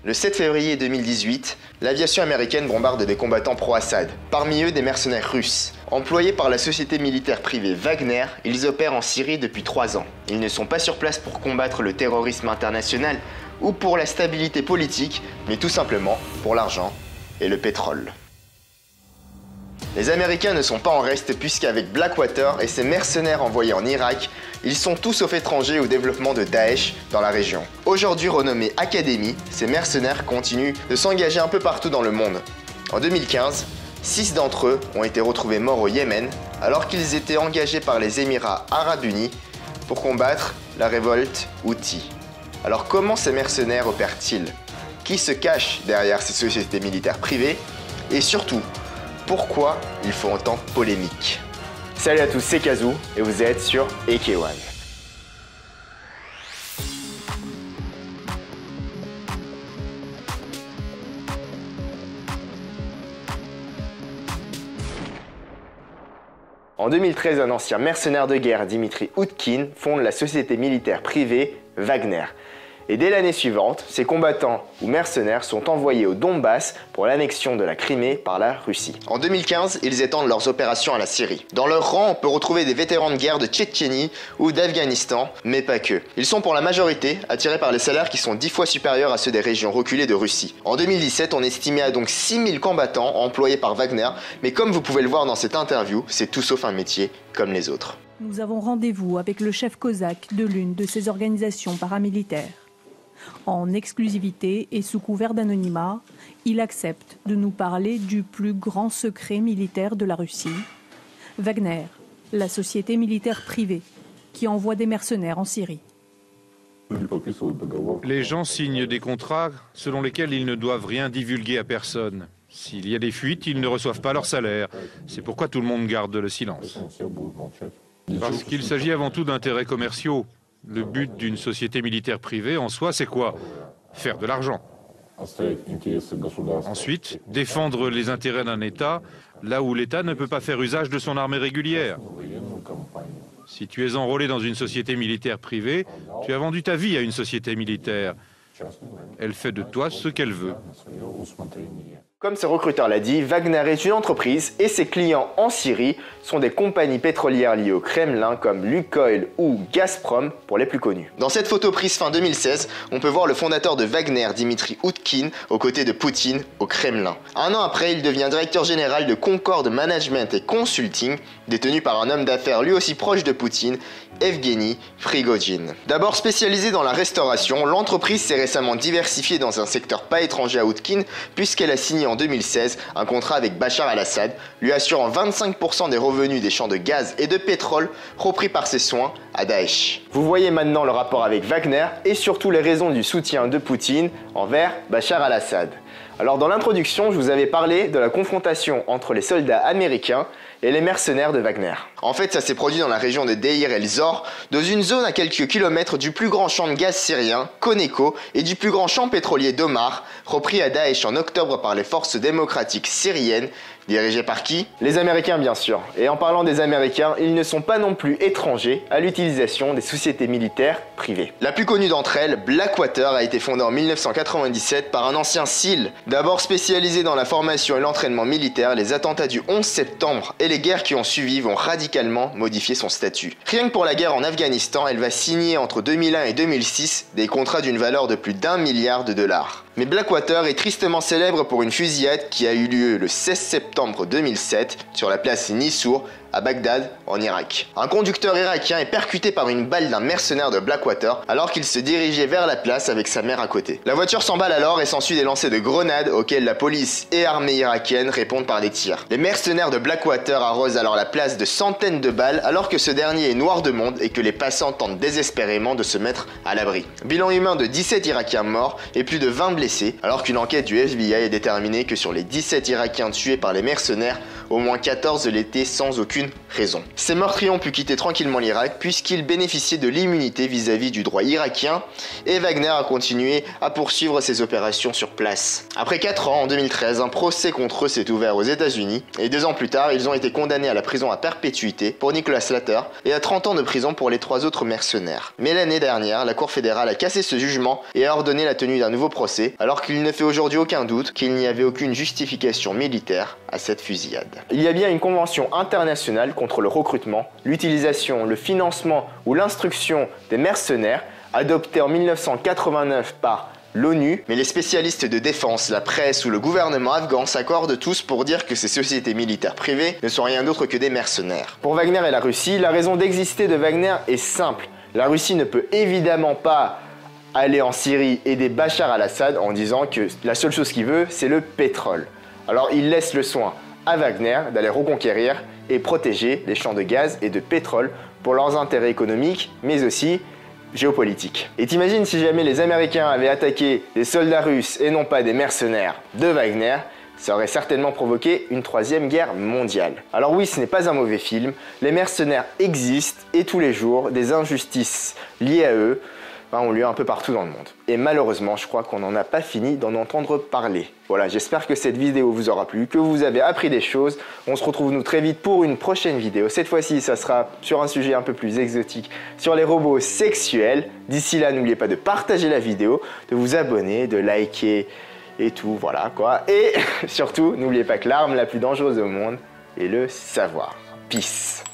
Le 7 février 2018, l'aviation américaine bombarde des combattants pro-Assad, parmi eux des mercenaires russes. Employés par la société militaire privée Wagner, ils opèrent en Syrie depuis 3 ans. Ils ne sont pas sur place pour combattre le terrorisme international ou pour la stabilité politique, mais tout simplement pour l'argent et le pétrole. Les Américains ne sont pas en reste puisqu'avec Blackwater et ses mercenaires envoyés en Irak, ils sont tout sauf étrangers au développement de Daesh dans la région. Aujourd'hui renommés Academy, ces mercenaires continuent de s'engager un peu partout dans le monde. En 2015, 6 d'entre eux ont été retrouvés morts au Yémen alors qu'ils étaient engagés par les Émirats Arabes Unis pour combattre la révolte Houthi. Alors comment ces mercenaires opèrent-ils? Qui se cache derrière ces sociétés militaires privées? Et surtout, pourquoi ils font autant de polémiques? Salut à tous, c'est Kazoo et vous êtes sur AK1. En 2013, un ancien mercenaire de guerre, Dimitri Utkin, fonde la société militaire privée Wagner. Et dès l'année suivante, ces combattants ou mercenaires sont envoyés au Donbass pour l'annexion de la Crimée par la Russie. En 2015, ils étendent leurs opérations à la Syrie. Dans leur rang, on peut retrouver des vétérans de guerre de Tchétchénie ou d'Afghanistan, mais pas que. Ils sont pour la majorité attirés par les salaires qui sont 10 fois supérieurs à ceux des régions reculées de Russie. En 2017, on estimait à donc 6000 combattants employés par Wagner, mais comme vous pouvez le voir dans cette interview, c'est tout sauf un métier comme les autres. Nous avons rendez-vous avec le chef cosaque de l'une de ces organisations paramilitaires. En exclusivité et sous couvert d'anonymat, il accepte de nous parler du plus grand secret militaire de la Russie, Wagner, la société militaire privée qui envoie des mercenaires en Syrie. Les gens signent des contrats selon lesquels ils ne doivent rien divulguer à personne. S'il y a des fuites, ils ne reçoivent pas leur salaire. C'est pourquoi tout le monde garde le silence. Parce qu'il s'agit avant tout d'intérêts commerciaux. Le but d'une société militaire privée, en soi, c'est quoi? Faire de l'argent. Ensuite, défendre les intérêts d'un État, là où l'État ne peut pas faire usage de son armée régulière. Si tu es enrôlé dans une société militaire privée, tu as vendu ta vie à une société militaire. Elle fait de toi ce qu'elle veut. Comme ce recruteur l'a dit, Wagner est une entreprise et ses clients en Syrie sont des compagnies pétrolières liées au Kremlin comme Lukoil ou Gazprom pour les plus connus. Dans cette photo prise fin 2016, on peut voir le fondateur de Wagner, Dimitri Utkin, aux côtés de Poutine au Kremlin. Un an après, il devient directeur général de Concorde Management et Consulting, détenu par un homme d'affaires lui aussi proche de Poutine, Evgeny Prigojine. D'abord spécialisée dans la restauration, l'entreprise s'est récemment diversifiée dans un secteur pas étranger à Utkin puisqu'elle a signé en 2016 un contrat avec Bachar al-Assad, lui assurant 25% des revenus des champs de gaz et de pétrole repris par ses soins à Daesh. Vous voyez maintenant le rapport avec Wagner et surtout les raisons du soutien de Poutine envers Bachar al-Assad. Alors dans l'introduction, je vous avais parlé de la confrontation entre les soldats américains et les mercenaires de Wagner. En fait, ça s'est produit dans la région de Deir el-Zor, dans une zone à quelques kilomètres du plus grand champ de gaz syrien, Conoco, et du plus grand champ pétrolier d'Omar, repris à Daesh en octobre par les forces démocratiques syriennes, dirigées par qui? Les Américains bien sûr. Et en parlant des Américains, ils ne sont pas non plus étrangers à l'utilisation des sociétés militaires privées. La plus connue d'entre elles, Blackwater, a été fondée en 1997 par un ancien SEAL. D'abord spécialisé dans la formation et l'entraînement militaire, les attentats du 11 septembre et les guerres qui ont suivi vont radicalement modifier son statut. Rien que pour la guerre en Afghanistan, elle va signer entre 2001 et 2006 des contrats d'une valeur de plus d'1 milliard de dollars. Mais Blackwater est tristement célèbre pour une fusillade qui a eu lieu le 16 septembre 2007 sur la place Nisour à Bagdad, en Irak. Un conducteur irakien est percuté par une balle d'un mercenaire de Blackwater alors qu'il se dirigeait vers la place avec sa mère à côté. La voiture s'emballe alors et s'ensuit des lancers de grenades auxquels la police et armée irakienne répondent par des tirs. Les mercenaires de Blackwater arrosent alors la place de centaines de balles alors que ce dernier est noir de monde et que les passants tentent désespérément de se mettre à l'abri. Bilan humain de 17 Irakiens morts et plus de 20 blessés, alors qu'une enquête du FBI a déterminé que sur les 17 Irakiens tués par les mercenaires, au moins 14 l'étaient sans aucune raison. Ces meurtriers ont pu quitter tranquillement l'Irak puisqu'ils bénéficiaient de l'immunité vis-à-vis du droit irakien et Wagner a continué à poursuivre ses opérations sur place. Après 4 ans, en 2013, un procès contre eux s'est ouvert aux États-Unis et 2 ans plus tard, ils ont été condamnés à la prison à perpétuité pour Nicholas Slater et à 30 ans de prison pour les 3 autres mercenaires. Mais l'année dernière, la Cour fédérale a cassé ce jugement et a ordonné la tenue d'un nouveau procès passé, alors qu'il ne fait aujourd'hui aucun doute qu'il n'y avait aucune justification militaire à cette fusillade. Il y a bien une convention internationale contre le recrutement, l'utilisation, le financement ou l'instruction des mercenaires, adoptée en 1989 par l'ONU, mais les spécialistes de défense, la presse ou le gouvernement afghan s'accordent tous pour dire que ces sociétés militaires privées ne sont rien d'autre que des mercenaires. Pour Wagner et la Russie, la raison d'exister de Wagner est simple. La Russie ne peut évidemment pas aller en Syrie aider Bachar al-Assad en disant que la seule chose qu'il veut, c'est le pétrole. Alors il laisse le soin à Wagner d'aller reconquérir et protéger les champs de gaz et de pétrole pour leurs intérêts économiques, mais aussi géopolitique. Et t'imagines si jamais les Américains avaient attaqué des soldats russes et non pas des mercenaires de Wagner, ça aurait certainement provoqué une troisième guerre mondiale. Alors oui, ce n'est pas un mauvais film, les mercenaires existent et tous les jours, des injustices liées à eux ont lieu un peu partout dans le monde. Et malheureusement, je crois qu'on n'en a pas fini d'en entendre parler. Voilà, j'espère que cette vidéo vous aura plu, que vous avez appris des choses. On se retrouve nous très vite pour une prochaine vidéo. Cette fois-ci, ça sera sur un sujet un peu plus exotique, sur les robots sexuels. D'ici là, n'oubliez pas de partager la vidéo, de vous abonner, de liker et tout, voilà quoi. Et surtout, n'oubliez pas que l'arme la plus dangereuse au monde est le savoir. Peace.